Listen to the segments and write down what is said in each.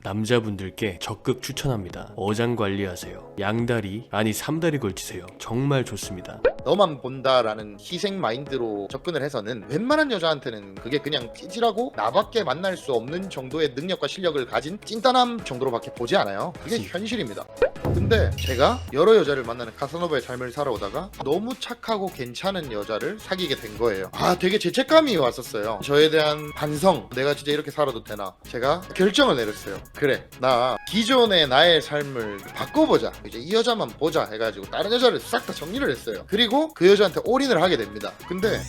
남자분들께 적극 추천합니다. 어장 관리하세요. 양다리 아니 3다리 걸치세요. 정말 좋습니다. 너만 본다라는 희생 마인드로 접근을 해서는 웬만한 여자한테는 그게 그냥 찌질하고 나밖에 만날 수 없는 정도의 능력과 실력을 가진 찐따남 정도로밖에 보지 않아요. 그게 현실입니다. 근데 제가 여러 여자를 만나는 카사노바의 삶을 살아오다가 너무 착하고 괜찮은 여자를 사귀게 된 거예요. 되게 죄책감이 왔었어요. 저에 대한 반성, 내가 진짜 이렇게 살아도 되나. 제가 결정을 내렸어요. 그래, 나 기존의 나의 삶을 바꿔보자. 이제 이 여자만 보자 해가지고 다른 여자를 싹 다 정리를 했어요. 그리고 그 여자한테 올인을 하게 됩니다. 근데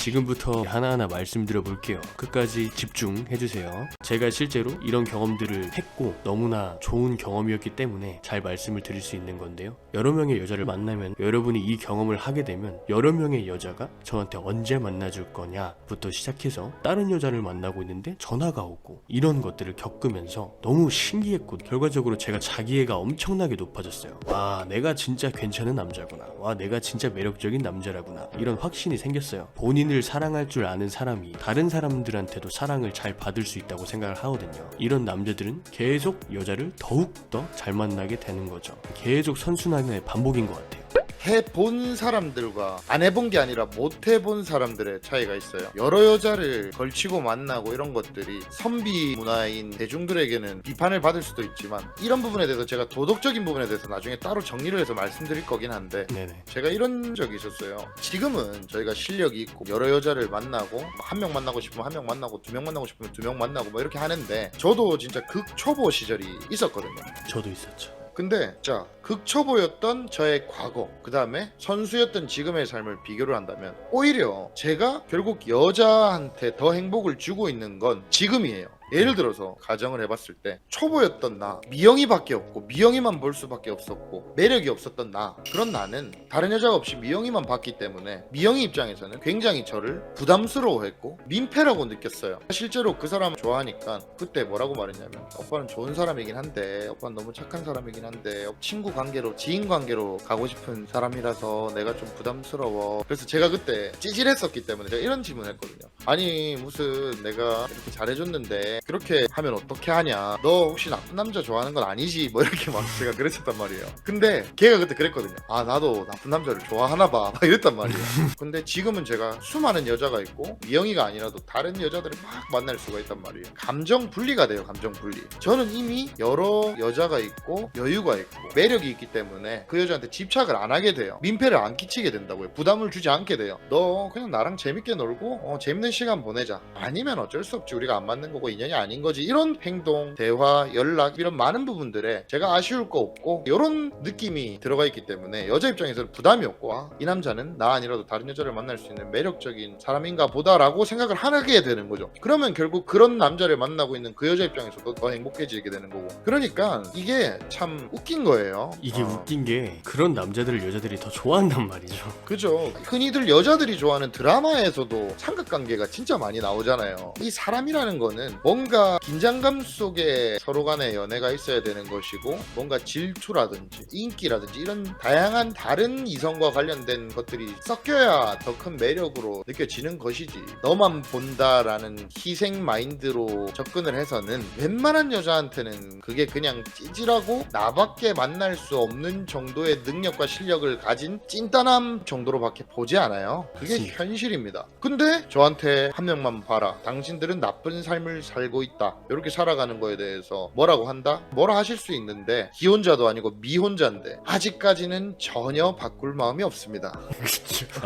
지금부터 하나하나 말씀드려 볼게요. 끝까지 집중해주세요. 제가 실제로 이런 경험들을 했고 너무나 좋은 경험이었기 때문에 잘 말씀을 드릴 수 있는 건데요. 여러 명의 여자를 만나면 여러분이 이 경험을 하게 되면 여러 명의 여자가 저한테 언제 만나줄 거냐부터 시작해서 다른 여자를 만나고 있는데 전화가 오고 이런 것들을 겪으면서 너무 신기했고 결과적으로 제가 자기애가 엄청나게 높아졌어요. 와, 내가 진짜 괜찮은 남자구나. 와, 내가 진짜 매력적인 남자라구나. 이런 확신이 생겼어요. 본인을 사랑할 줄 아는 사람이 다른 사람들한테도 사랑을 잘 받을 수 있다고 생각을 하거든요. 이런 남자들은 계속 여자를 더욱더 잘 만나게 되는 거죠. 계속 선순환의 반복인 것 같아요. 해본 사람들과 안 해본 게 아니라 못 해본 사람들의 차이가 있어요. 여러 여자를 걸치고 만나고 이런 것들이 선비 문화인 대중들에게는 비판을 받을 수도 있지만 이런 부분에 대해서 제가 도덕적인 부분에 대해서 나중에 따로 정리를 해서 말씀드릴 거긴 한데 네네. 제가 이런 적이 있었어요. 지금은 저희가 실력이 있고 여러 여자를 만나고 한 명 만나고 싶으면 한 명 만나고 두 명 만나고 싶으면 두 명 만나고 뭐 이렇게 하는데 저도 진짜 극초보 시절이 있었거든요. 저도 있었죠. 근데 자, 극초보였던 저의 과거, 그 다음에 선수였던 지금의 삶을 비교를 한다면 오히려 제가 결국 여자한테 더 행복을 주고 있는 건 지금이에요. 예를 들어서 가정을 해봤을 때 초보였던 나, 미영이밖에 없고 미영이만 볼 수밖에 없었고 매력이 없었던 나, 그런 나는 다른 여자가 없이 미영이만 봤기 때문에 미영이 입장에서는 굉장히 저를 부담스러워했고 민폐라고 느꼈어요. 실제로 그 사람 좋아하니까 그때 뭐라고 말했냐면 오빠는 좋은 사람이긴 한데 오빠는 너무 착한 사람이긴 한데 친구 관계로 지인 관계로 가고 싶은 사람이라서 내가 좀 부담스러워. 그래서 제가 그때 찌질했었기 때문에 제가 이런 질문을 했거든요. 아니 무슨 내가 이렇게 잘해줬는데 그렇게 하면 어떻게 하냐, 너 혹시 나쁜 남자 좋아하는 건 아니지, 뭐 이렇게 막 제가 그랬었단 말이에요. 근데 걔가 그때 그랬거든요. 나도 나쁜 남자를 좋아하나 봐, 막 이랬단 말이에요. 근데 지금은 제가 수많은 여자가 있고 미영이가 아니라도 다른 여자들을 막 만날 수가 있단 말이에요. 감정 분리가 돼요. 감정 분리. 저는 이미 여러 여자가 있고 여유가 있고 매력이 있기 때문에 그 여자한테 집착을 안 하게 돼요. 민폐를 안 끼치게 된다고요. 부담을 주지 않게 돼요. 너 그냥 나랑 재밌게 놀고 재밌는 시간 보내자. 아니면 어쩔 수 없지, 우리가 안 맞는 거고 인연이 아닌 거지. 이런 행동, 대화, 연락, 이런 많은 부분들에 제가 아쉬울 거 없고 이런 느낌이 들어가 있기 때문에 여자 입장에서는 부담이 없고 이 남자는 나 아니라도 다른 여자를 만날 수 있는 매력적인 사람인가 보다라고 생각을 하게 되는 거죠. 그러면 결국 그런 남자를 만나고 있는 그 여자 입장에서도 더 행복해지게 되는 거고. 그러니까 이게 참 웃긴 거예요. 이게 웃긴 게 그런 남자들을 여자들이 더 좋아한단 말이죠. 그죠. 흔히들 여자들이 좋아하는 드라마에서도 삼각관계가 진짜 많이 나오잖아요. 이 사람이라는 거는 뭔가 긴장감 속에 서로 간에 연애가 있어야 되는 것이고 뭔가 질투라든지 인기라든지 이런 다양한 다른 이성과 관련된 것들이 섞여야 더 큰 매력으로 느껴지는 것이지, 너만 본다라는 희생 마인드로 접근을 해서는 웬만한 여자한테는 그게 그냥 찌질하고 나밖에 만날 수 없는 정도의 능력과 실력을 가진 찐따남 정도로밖에 보지 않아요. 그게 현실입니다. 근데 저한테 한 명만 봐라, 당신들은 나쁜 삶을 살고 있다, 이렇게 살아가는 거에 대해서 뭐라고 한다? 뭐라 하실 수 있는데 기혼자도 아니고 미혼자인데 아직까지는 전혀 바꿀 마음이 없습니다.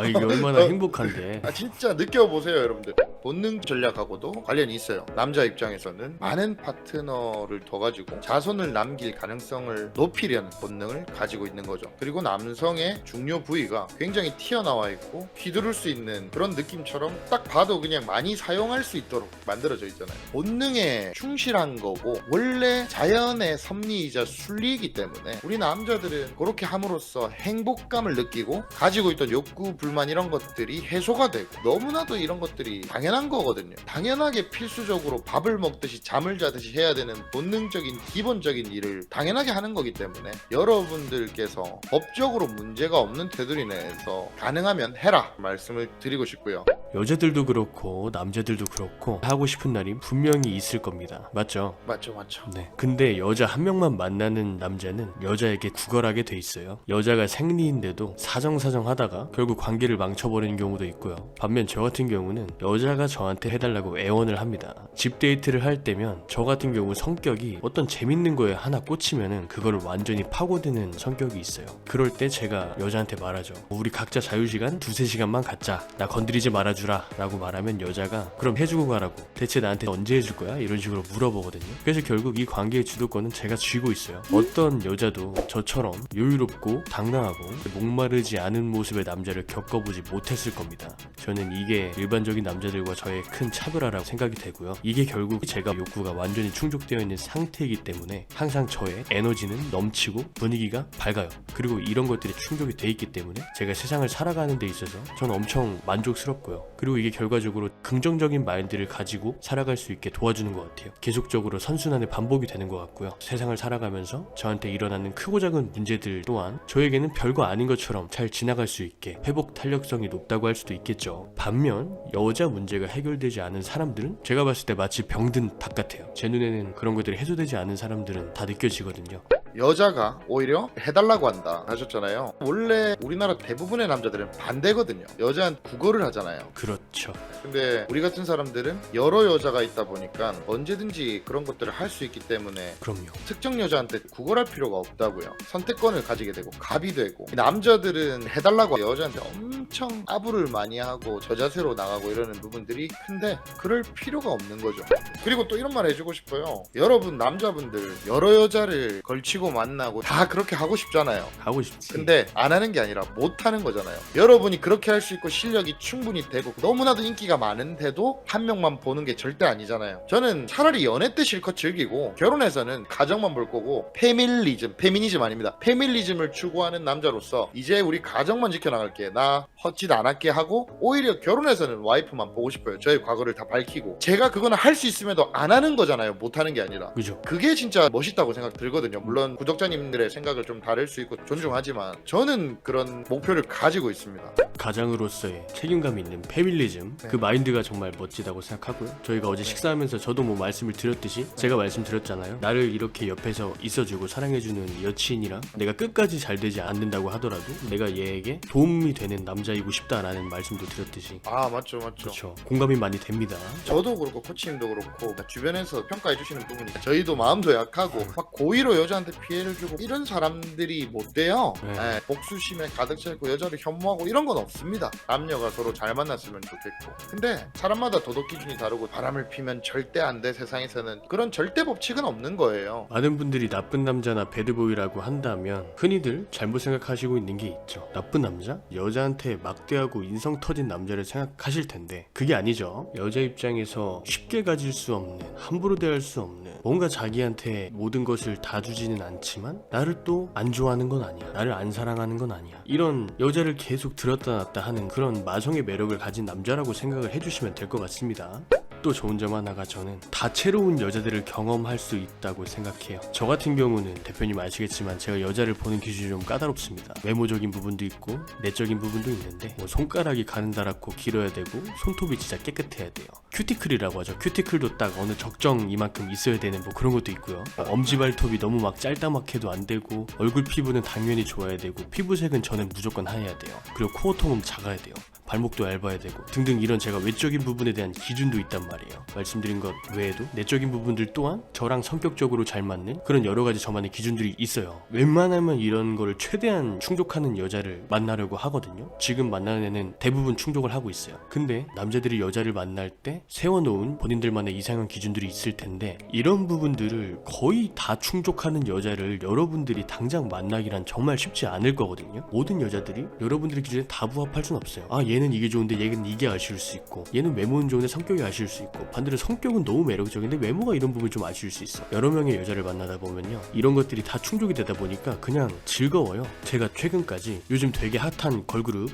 이게 얼마나 행복한데. 진짜 느껴보세요 여러분들. 본능 전략하고도 관련이 있어요. 남자 입장에서는 많은 파트너를 둬가지고 자손을 남길 가능성을 높이려는 본능을 가지고 있는 거죠. 그리고 남성의 중요 부위가 굉장히 튀어나와 있고 휘두를 수 있는 그런 느낌처럼 딱 봐도 그냥 많이 사용할 수 있도록 만들어져 있잖아요. 본능 본능에 충실한 거고 원래 자연의 섭리이자 순리이기 때문에 우리 남자들은 그렇게 함으로써 행복감을 느끼고 가지고 있던 욕구, 불만 이런 것들이 해소가 되고 너무나도 이런 것들이 당연한 거거든요. 당연하게 필수적으로 밥을 먹듯이 잠을 자듯이 해야 되는 본능적인 기본적인 일을 당연하게 하는 거기 때문에 여러분들께서 법적으로 문제가 없는 테두리 내에서 가능하면 해라 말씀을 드리고 싶고요. 여자들도 그렇고 남자들도 그렇고 하고 싶은 날이 분명히 있을 겁니다. 맞죠? 맞죠. 네. 근데 여자 한 명만 만나는 남자는 여자에게 구걸하게 돼 있어요. 여자가 생리인데도 사정사정 하다가 결국 관계를 망쳐버리는 경우도 있고요. 반면 저 같은 경우는 여자가 저한테 해달라고 애원을 합니다. 집 데이트를 할 때면 저 같은 경우 성격이 어떤 재밌는 거에 하나 꽂히면은 그거를 완전히 파고드는 성격이 있어요. 그럴 때 제가 여자한테 말하죠. 우리 각자 자유시간 2-3시간만 갖자. 나 건드리지 말아주라 라고 말하면 여자가 그럼 해주고 가라고. 대체 나한테 언제 해줄 거야? 이런 식으로 물어보거든요. 그래서 결국 이 관계의 주도권은 제가 쥐고 있어요. 어떤 여자도 저처럼 여유롭고 당당하고 목마르지 않은 모습의 남자를 겪어보지 못했을 겁니다. 저는 이게 일반적인 남자들과 저의 큰 차별화라고 생각이 되고요. 이게 결국 제가 욕구가 완전히 충족되어 있는 상태이기 때문에 항상 저의 에너지는 넘치고 분위기가 밝아요. 그리고 이런 것들이 충족이 돼 있기 때문에 제가 세상을 살아가는 데 있어서 저는 엄청 만족스럽고요. 그리고 이게 결과적으로 긍정적인 마인드를 가지고 살아갈 수 있게 도와주는 것 같아요. 계속적으로 선순환의 반복이 되는 것 같고요. 세상을 살아가면서 저한테 일어나는 크고 작은 문제들 또한 저에게는 별거 아닌 것처럼 잘 지나갈 수 있게 회복 탄력성이 높다고 할 수도 있겠죠. 반면 여자 문제가 해결되지 않은 사람들은 제가 봤을 때 마치 병든 닭 같아요. 제 눈에는 그런 것들이 해소되지 않은 사람들은 다 느껴지거든요. 여자가 오히려 해달라고 한다 하셨잖아요. 원래 우리나라 대부분의 남자들은 반대거든요. 여자한테 구걸을 하잖아요. 그렇죠. 근데 우리 같은 사람들은 여러 여자가 있다 보니까 언제든지 그런 것들을 할 수 있기 때문에 그럼요. 특정 여자한테 구걸할 필요가 없다고요. 선택권을 가지게 되고 갑이 되고 남자들은 해달라고 여자한테 엄청 아부를 많이 하고 저자세로 나가고 이러는 부분들이 큰데 그럴 필요가 없는 거죠. 그리고 또 이런 말 해주고 싶어요. 여러분 남자분들 여러 여자를 걸치고 만나고 다 그렇게 하고 싶잖아요. 하고 싶지. 근데 안 하는 게 아니라 못 하는 거잖아요. 여러분이 그렇게 할 수 있고 실력이 충분히 되고 너무나도 인기가 많은데도 한 명만 보는 게 절대 아니잖아요. 저는 차라리 연애 때 실컷 즐기고 결혼해서는 가정만 볼 거고 페미니즘 아닙니다. 페밀리즘을 추구하는 남자로서 이제 우리 가정만 지켜나갈게. 나 헛짓 안 할게 하고 오히려 결혼해서는 와이프만 보고 싶어요. 저의 과거를 다 밝히고. 제가 그거는 할 수 있음에도 안 하는 거잖아요. 못 하는 게 아니라. 그죠. 그게 진짜 멋있다고 생각 들거든요. 물론 구독자님들의 생각을 좀 다를 수 있고 존중하지만 저는 그런 목표를 가지고 있습니다. 가장으로서의 책임감이 있는 페밀리즘 네. 그 마인드가 정말 멋지다고 생각하고요. 저희가 어제 식사하면서 저도 뭐 말씀을 드렸듯이 제가 말씀드렸잖아요. 나를 이렇게 옆에서 있어주고 사랑해주는 여친이랑 내가 끝까지 잘 되지 않는다고 하더라도 내가 얘에게 도움이 되는 남자이고 싶다라는 말씀도 드렸듯이 아 맞죠. 그렇죠. 공감이 많이 됩니다. 저도 그렇고 코치님도 그렇고 주변에서 평가해 주시는 부분이 저희도 마음도 약하고 막 고의로 여자한테 피해를 주고 이런 사람들이 못 돼요. 네. 네, 복수심에 가득 차 있고 여자를 혐오하고 이런 건 없습니다. 남녀가 서로 잘 만났으면 좋겠고. 근데 사람마다 도덕 기준이 다르고 바람을 피면 절대 안 돼 세상에서는 그런 절대 법칙은 없는 거예요. 많은 분들이 나쁜 남자나 배드보이라고 한다면 흔히들 잘못 생각하시고 있는 게 있죠. 나쁜 남자? 여자한테 막대하고 인성 터진 남자를 생각하실 텐데 그게 아니죠. 여자 입장에서 쉽게 가질 수 없는, 함부로 대할 수 없는, 뭔가 자기한테 모든 것을 다 주지는 않지만 나를 또 안 좋아하는 건 아니야, 나를 안 사랑하는 건 아니야, 이런 여자를 계속 들었다 놨다 하는 그런 마성의 매력을 가진 남자라고 생각을 해주시면 될 것 같습니다. 또 좋은 점 하나가 저는 다채로운 여자들을 경험할 수 있다고 생각해요. 저 같은 경우는 대표님 아시겠지만 제가 여자를 보는 기준이 좀 까다롭습니다. 외모적인 부분도 있고 내적인 부분도 있는데 뭐 손가락이 가느다랗고 길어야 되고 손톱이 진짜 깨끗해야 돼요. 큐티클이라고 하죠. 큐티클도 딱 어느 적정 이만큼 있어야 되는 뭐 그런 것도 있고요. 엄지발톱이 너무 막 짤다막해도 안 되고 얼굴 피부는 당연히 좋아야 되고 피부색은 저는 무조건 하얘야 돼요. 그리고 코어통은 작아야 돼요. 발목도 얇아야 되고 등등 이런 제가 외적인 부분에 대한 기준도 있단 말이에요. 말씀드린 것 외에도 내적인 부분들 또한 저랑 성격적으로 잘 맞는 그런 여러 가지 저만의 기준들이 있어요. 웬만하면 이런 거를 최대한 충족하는 여자를 만나려고 하거든요. 지금 만나는 애는 대부분 충족을 하고 있어요. 근데 남자들이 여자를 만날 때 세워놓은 본인들만의 이상한 기준들이 있을 텐데 이런 부분들을 거의 다 충족하는 여자를 여러분들이 당장 만나기란 정말 쉽지 않을 거거든요. 모든 여자들이 여러분들의 기준에 다 부합할 순 없어요. 아 얘는 얘는 이게 좋은데 얘는 이게 아쉬울 수 있고, 얘는 외모는 좋은데 성격이 아쉬울 수 있고, 반대로 성격은 너무 매력적인데 외모가 이런 부분이 좀 아쉬울 수 있어. 여러 명의 여자를 만나다 보면요, 이런 것들이 다 충족이 되다 보니까 그냥 즐거워요. 제가 최근까지 요즘 되게 핫한 걸그룹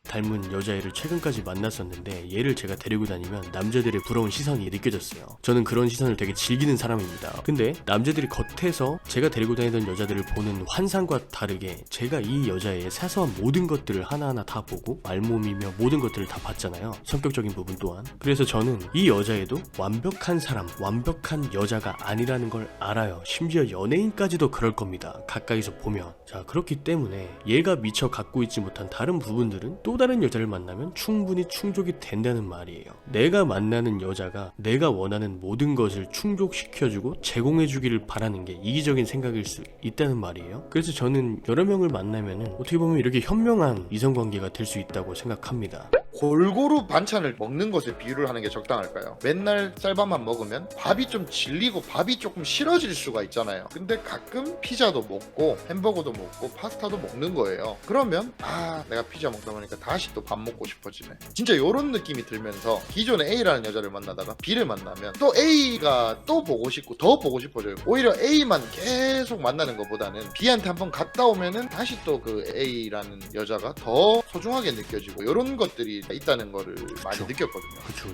닮은 여자애를 최근까지 만났었는데, 얘를 제가 데리고 다니면 남자들의 부러운 시선이 느껴졌어요. 저는 그런 시선을 되게 즐기는 사람입니다. 근데 남자들이 겉에서 제가 데리고 다니던 여자들을 보는 환상과 다르게 제가 이 여자의 사소한 모든 것들을 하나하나 다 보고 말몸이며 모든 것들을 다 봤잖아요. 성격적인 부분 또한. 그래서 저는 이 여자애도 완벽한 사람, 완벽한 여자가 아니라는 걸 알아요. 심지어 연예인까지도 그럴 겁니다. 가까이서 보면. 자, 그렇기 때문에 얘가 미처 갖고 있지 못한 다른 부분들은 또 다른 여자를 만나면 충분히 충족이 된다는 말이에요. 내가 만나는 여자가 내가 원하는 모든 것을 충족시켜주고 제공해주기를 바라는 게 이기적인 생각일 수 있다는 말이에요. 그래서 저는 여러 명을 만나면은 어떻게 보면 이렇게 현명한 이성관계가 될 수 있다고 생각합니다. 골고루 반찬을 먹는 것에 비유를 하는 게 적당할까요? 맨날 쌀밥만 먹으면 밥이 좀 질리고 밥이 조금 싫어질 수가 있잖아요. 근데 가끔 피자도 먹고 햄버거도 먹고 파스타도 먹는 거예요. 그러면 내가 피자 먹다 보니까 다시 또 밥 먹고 싶어지네. 진짜 이런 느낌이 들면서 기존에 A라는 여자를 만나다가 B를 만나면 또 A가 또 보고 싶고 더 보고 싶어져요. 오히려 A만 계속 만나는 것보다는 B한테 한번 갔다 오면은 다시 또 그 A라는 여자가 더 소중하게 느껴지고, 이런 것들이 있다는 거를 많이 느꼈거든요. 그쵸.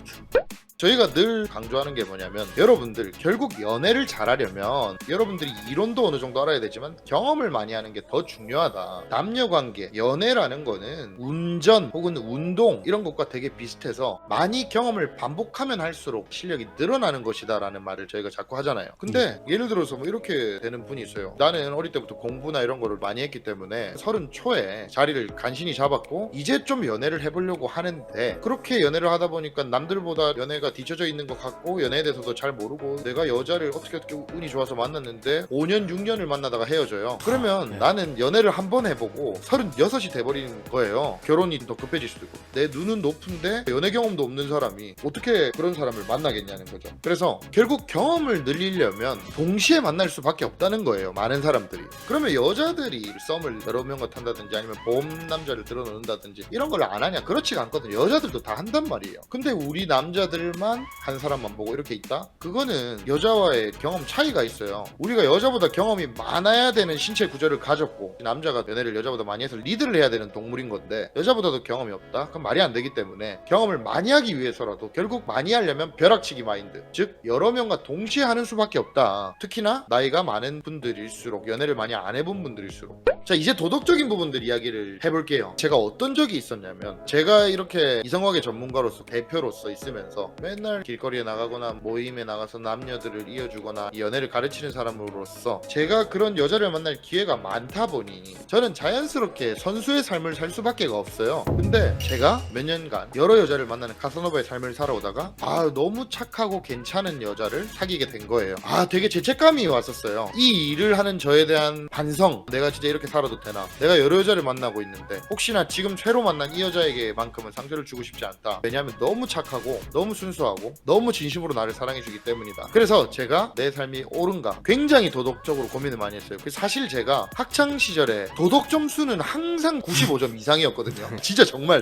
저희가 늘 강조하는 게 뭐냐면, 여러분들 결국 연애를 잘하려면 여러분들이 이론도 어느 정도 알아야 되지만 경험을 많이 하는 게 더 중요하다. 남녀관계, 연애라는 거는 운전 혹은 운동 이런 것과 되게 비슷해서 많이 경험을 반복하면 할수록 실력이 늘어나는 것이다 라는 말을 저희가 자꾸 하잖아요. 근데 예를 들어서 뭐 이렇게 되는 분이 있어요. 나는 어릴 때부터 공부나 이런 거를 많이 했기 때문에 30 초에 자리를 간신히 잡았고 이제 좀 연애를 해보려고 하는데, 그렇게 연애를 하다 보니까 남들보다 연애가 뒤쳐져 있는 것 같고 연애에 대해서도 잘 모르고, 내가 여자를 어떻게 운이 좋아서 만났는데 5년 6년을 만나다가 헤어져요. 그러면 나는 연애를 한 번 해보고 36이 돼버리는 거예요. 결혼이 더 급해질 수도 있고. 내 눈은 높은데 연애 경험도 없는 사람이 어떻게 그런 사람을 만나겠냐는 거죠. 그래서 결국 경험을 늘리려면 동시에 만날 수밖에 없다는 거예요, 많은 사람들이. 그러면 여자들이 썸을 여러 명과 탄다든지 아니면 보험 남자를 들어놓는다든지 이런 걸 안 하냐? 그렇지가 않거든요. 여자들도 다 한단 말이에요. 근데 우리 남자들만 한 사람만 보고 이렇게 있다? 그거는 여자와의 경험 차이가 있어요. 우리가 여자보다 경험이 많아야 되는 신체 구조를 가졌고, 남자가 연애를 여자보다 많이 해서 리드를 해야 되는 동물인 건데 여자보다도 경험이 없다? 그럼 말이 안 되기 때문에 경험을 많이 하기 위해서라도 결국 많이 하려면 벼락치기 마인드, 즉 여러 명과 동시에 하는 수밖에 없다. 특히나 나이가 많은 분들일수록, 연애를 많이 안 해본 분들일수록. 자, 이제 도덕적인 부분들 이야기를 해볼게요. 제가 어떤 적이 있었냐면, 제가 이렇게 이성학의 전문가로서 대표로서 있으면서 맨날 길거리에 나가거나 모임에 나가서 남녀들을 이어주거나 연애를 가르치는 사람으로서 제가 그런 여자를 만날 기회가 많다 보니 저는 자연스럽게 선수의 삶을 살 수밖에 없어요. 근데 제가 몇 년간 여러 여자를 만나는 카사노바의 삶을 살아오다가 너무 착하고 괜찮은 여자를 사귀게 된 거예요. 되게 죄책감이 왔었어요. 이 일을 하는 저에 대한 반성, 내가 진짜 이렇게 살아도 되나, 내가 여러 여자를 만나고 있는데 혹시나 지금 새로 만난 이 여자에게만큼은 상처를 주고 싶지 않다. 왜냐하면 너무 착하고 너무 순수하고 너무 진심으로 나를 사랑해주기 때문이다. 그래서 제가 내 삶이 옳은가 굉장히 도덕적으로 고민을 많이 했어요. 사실 제가 학창시절에 도덕 점수는 항상 95점 이상이었거든요. 진짜 정말.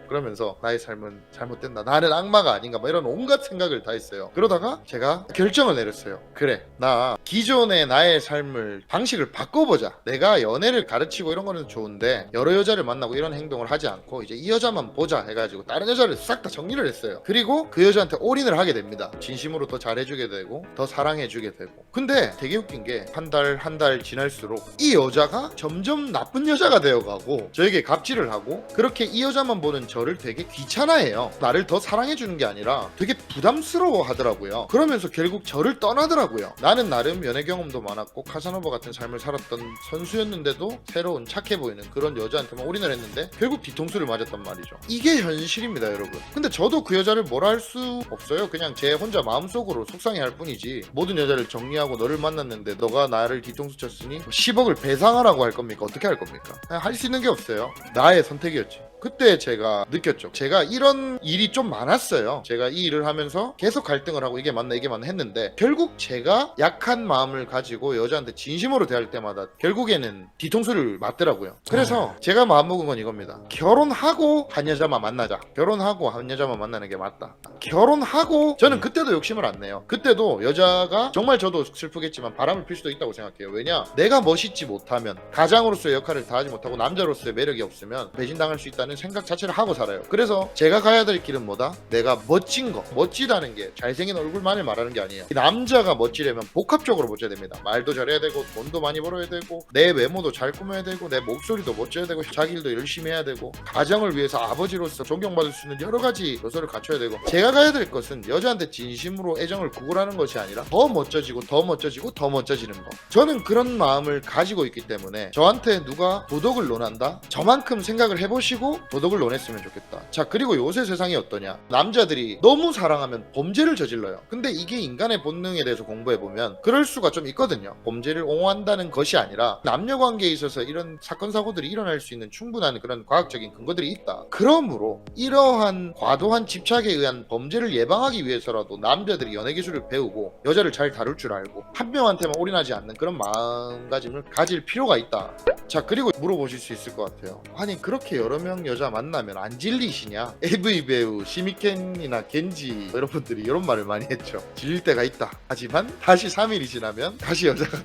그러면서 나의 삶은 잘못된다, 나는 악마가 아닌가, 이런 온갖 생각을 다 했어요. 그러다가 제가 결정을 내렸어요. 그래, 나 기존의 나의 삶을 방식을 바꿔보자. 내가 연애를 가르치고 이런 거는 좋은데 여러 여자를 만나고 이런 행동을 하지 않고 이제 이 여자만 보자 해가지고 다른 여자를 싹 다 정리를 했어요. 그리고 그 여자한테 올인을 하게 됩니다. 진심으로 더 잘해주게 되고 더 사랑해주게 되고. 근데 되게 웃긴 게 한 달 지날수록 이 여자가 점점 나쁜 여자가 되어가고 저에게 갑질을 하고, 그렇게 이 여자만 보는 저를 되게 귀찮아해요. 나를 더 사랑해주는 게 아니라 되게 부담스러워 하더라고요. 그러면서 결국 저를 떠나더라고요. 나는 나름 연애 경험도 많았고 카사노바 같은 삶을 살았던 선수였는데도 새로운 착해 보이는 그런 여자한테만 올인을 했는데 결국 뒤통수를 맞았단 말이죠. 이게 현실입니다, 여러분. 근데 저도 그 여자를 뭐라 할 수 없어요. 그냥 제 혼자 마음속으로 속상해할 뿐이지, 모든 여자를 정리하고 너를 만났는데 너가 나를 뒤통수 쳤으니 10억을 배상하라고 할 겁니까? 어떻게 할 겁니까? 그냥 할 수 있는 게 없어요. 나의 선택이었지. 그때 제가 느꼈죠. 제가 이런 일이 좀 많았어요. 제가 이 일을 하면서 계속 갈등을 하고 이게 맞나 이게 맞나 했는데 결국 제가 약한 마음을 가지고 여자한테 진심으로 대할 때마다 결국에는 뒤통수를 맞더라고요. 그래서 제가 마음먹은 건 이겁니다. 결혼하고 한 여자만 만나자. 결혼하고 한 여자만 만나는 게 맞다. 결혼하고 저는 그때도 욕심을 안 내요. 그때도 여자가 정말 저도 슬프겠지만 바람을 필 수도 있다고 생각해요. 왜냐? 내가 멋있지 못하면 가장으로서의 역할을 다하지 못하고 남자로서의 매력이 없으면 배신당할 수 있다는 생각 자체를 하고 살아요. 그래서 제가 가야 될 길은 뭐다? 내가 멋진 거. 멋지다는 게 잘생긴 얼굴만을 말하는 게 아니에요. 이 남자가 멋지려면 복합적으로 멋져야 됩니다. 말도 잘해야 되고 돈도 많이 벌어야 되고 내 외모도 잘 꾸며야 되고 내 목소리도 멋져야 되고 자기 일도 열심히 해야 되고 가정을 위해서 아버지로서 존경받을 수 있는 여러 가지 요소를 갖춰야 되고 제가 가야 될 것은 여자한테 진심으로 애정을 구걸하는 것이 아니라 더 멋져지고 더 멋져지고 더 멋져지는 거. 저는 그런 마음을 가지고 있기 때문에 저한테 누가 도덕을 논한다? 저만큼 생각을 해보시고 도덕을 논했으면 좋겠다. 자, 그리고 요새 세상이 어떠냐? 남자들이 너무 사랑하면 범죄를 저질러요. 근데 이게 인간의 본능에 대해서 공부해보면 그럴 수가 좀 있거든요. 범죄를 옹호한다는 것이 아니라 남녀 관계에 있어서 이런 사건 사고들이 일어날 수 있는 충분한 그런 과학적인 근거들이 있다. 그러므로 이러한 과도한 집착에 의한 범죄를 예방하기 위해서라도 남자들이 연애 기술을 배우고 여자를 잘 다룰 줄 알고 한 명한테만 올인하지 않는 그런 마음가짐을 가질 필요가 있다. 자, 그리고 물어보실 수 있을 것 같아요. 아니 그렇게 여러 명 여자 만나면 안 질리시냐? AV 배우 시미켄이나 겐지 여러분들이 이런 말을 많이 했죠. 질릴 때가 있다. 하지만 다시 3일이 지나면 다시 여자가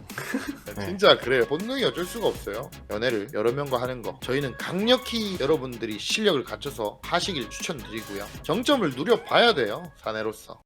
진짜 그래요. 본능이 어쩔 수가 없어요. 연애를 여러 명과 하는 거 저희는 강력히 여러분들이 실력을 갖춰서 하시길 추천드리고요. 정점을 누려봐야 돼요. 사내로서.